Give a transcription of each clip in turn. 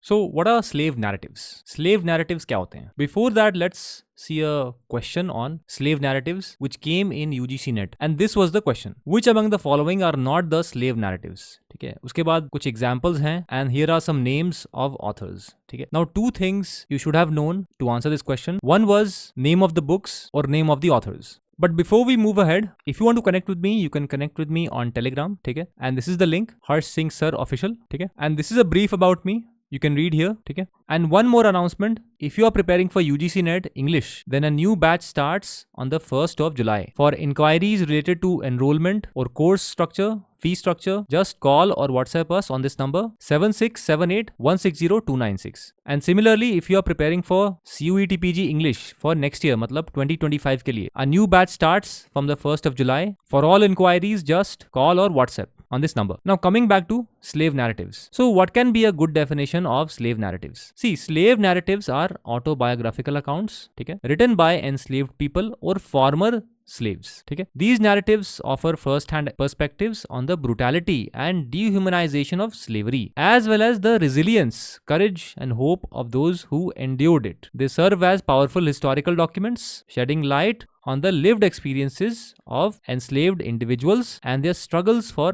So what are slave narratives? Slave narratives क्या होते हैं? Before that, let's see a question on slave narratives which came in UGC NET, and this was the question: which among the following are not the slave narratives? ठीक है, उसके बाद कुछ examples हैं, and here are some names of authors. ठीक है, now two things you should have known to answer this question. One was name of the books or name of the authors. But before we move ahead, if you want to connect with me, you can connect with me on Telegram, ठीक है? And this is the link, Harsh Singh Sir Official, ठीक है? And this is a brief about me. You can read here, ठीक है? And one more announcement, if you are preparing for UGC NET English, then a new batch starts on the 1st of July. For inquiries related to enrollment or course structure, fee structure, just call or WhatsApp us on this number 7678160296. And similarly, if you are preparing for CUET PG English for next year, मतलब 2025 के लिए, a new batch starts from the 1st of July. For all inquiries, just call or WhatsApp on this number. Now coming back to slave narratives. So what can be a good definition of slave narratives? See, slave narratives are autobiographical accounts, ठीक है, written by enslaved people or former slaves, ठीक है. These narratives offer first-hand perspectives on the brutality and dehumanization of slavery, as well as the resilience, courage, and hope of those who endured it. They serve as powerful historical documents, shedding light on the lived experiences of enslaved individuals and their struggles for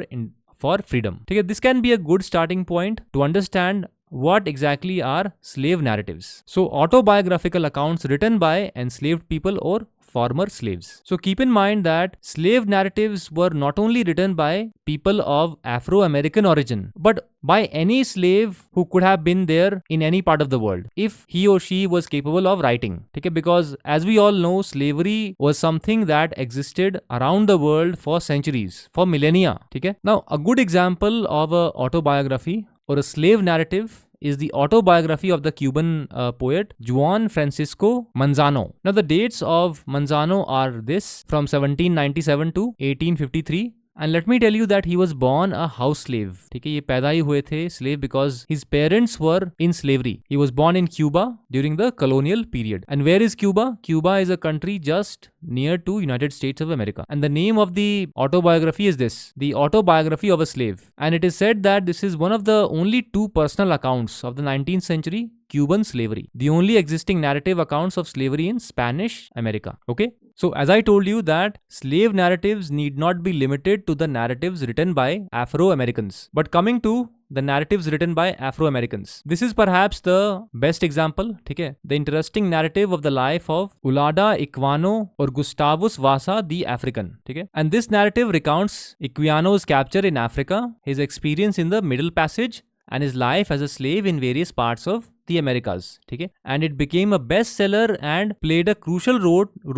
freedom. ठीक है, this can be a good starting point to understand what exactly are slave narratives. So, autobiographical accounts written by enslaved people or former slaves. So keep in mind that slave narratives were not only written by people of Afro-American origin, but by any slave who could have been there in any part of the world, if he or she was capable of writing. Okay, because as we all know, slavery was something that existed around the world for centuries, for millennia. Okay? Now, a good example of a autobiography or a slave narrative is the autobiography of the Cuban poet Juan Francisco Manzano. Now the dates of Manzano are this: from 1797 to 1853. And let me tell you that he was born a house slave. ठीक है, ये पैदा ही हुए थे slave because his parents were in slavery. He was born in Cuba during the colonial period. And where is Cuba? Cuba is a country just near to United States of America. And the name of the autobiography is this: The Autobiography of a Slave. And it is said that this is one of the only two personal accounts of the 19th century Cuban slavery, the only existing narrative accounts of slavery in Spanish America. Okay? So as I told you that slave narratives need not be limited to the narratives written by Afro-Americans. But coming to the narratives written by Afro-Americans, this is perhaps the best example, ठीक है? The interesting narrative of the life of Ulada Equiano or Gustavus Vasa the African, ठीक है? And this narrative recounts Equiano's capture in Africa, his experience in the Middle Passage, and his life as a slave in various parts of the Americas. ठीक है? And it became a bestseller and played a crucial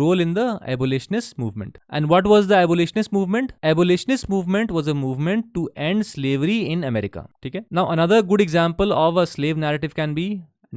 role in the abolitionist movement. And what was the abolitionist movement? Abolitionist movement was a movement to end slavery in America. ठीक है? Now another good example of a slave narrative can be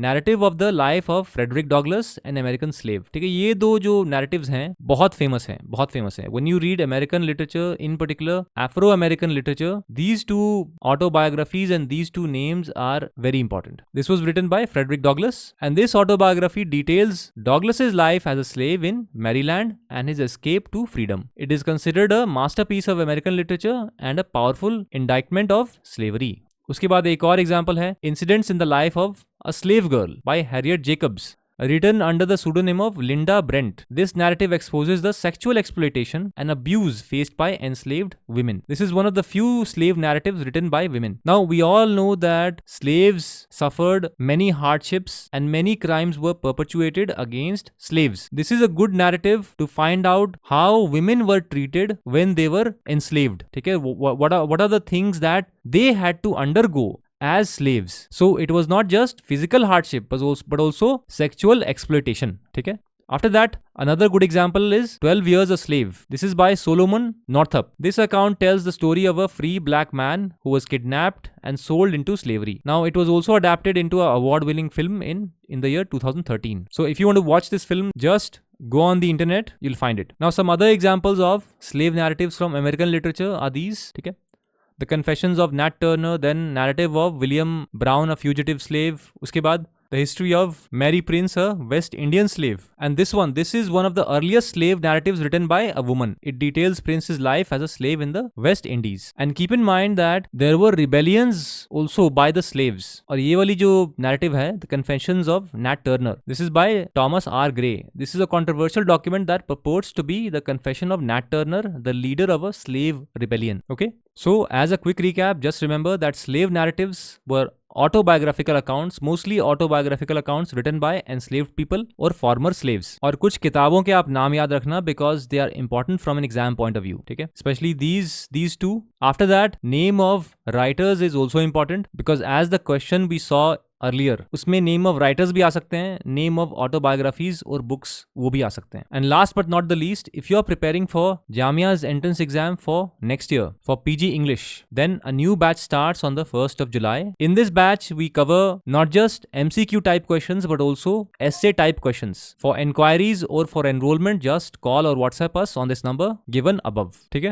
Narrative of the Life of Frederick Douglass, an American Slave. ठीक है, ये दो जो narratives हैं बहुत famous हैं. When you read American literature, in particular Afro-American literature, these two autobiographies and these two names are very important. This was written by Frederick Douglass, and this autobiography details Douglass's life as a slave in Maryland and his escape to freedom. It is considered a masterpiece of American literature and a powerful indictment of slavery. उसके बाद एक और example है incidents in the life of a slave girl by Harriet Jacobs, written under the pseudonym of Linda Brent. This narrative exposes the sexual exploitation and abuse faced by enslaved women. This is one of the few slave narratives written by women. Now, we all know that slaves suffered many hardships and many crimes were perpetuated against slaves. This is a good narrative to find out how women were treated when they were enslaved. Okay? What are the things that they had to undergo as slaves? So it was not just physical hardship but also sexual exploitation. ठीक है? After that, another good example is 12 Years a Slave. This is by Solomon Northup. This account tells the story of a free black man who was kidnapped and sold into slavery. Now, it was also adapted into an award-winning film in the year 2013. So if you want to watch this film, just go on the internet, you'll find it. Now, some other examples of slave narratives from American literature are these. ठीक है? The Confessions of Nat Turner, then narrative of William Brown, a fugitive slave. उसके बाद the history of Mary Prince, a West Indian slave. And this is one of the earliest slave narratives written by a woman. It details Prince's life as a slave in the West Indies. And keep in mind that there were rebellions also by the slaves. और ये वाली जो narrative है, The Confessions of Nat Turner, this is by Thomas R. Gray. This is a controversial document that purports to be the confession of Nat Turner, the leader of a slave rebellion. Okay? So, as a quick recap, just remember that slave narratives were autobiographical accounts, mostly autobiographical accounts written by enslaved people or former slaves. और कुछ किताबों के आप नाम याद रखना because they are important from an exam point of view. ठीक है? Especially these two. After that, name of writers is also important because as the question we saw earlier, उसमें नेम ऑफ राइटर्स भी आ सकते हैं, name of autobiographies और books वो भी आ सकते हैं. And last but not the least, if you are preparing for Jamia's entrance exam for next year for PG English, then a new batch starts on the 1st of July. In this batch, we cover not just MCQ type questions but also essay type questions. For enquiries or for enrollment, just call or WhatsApp us on this number given above. ठीक है?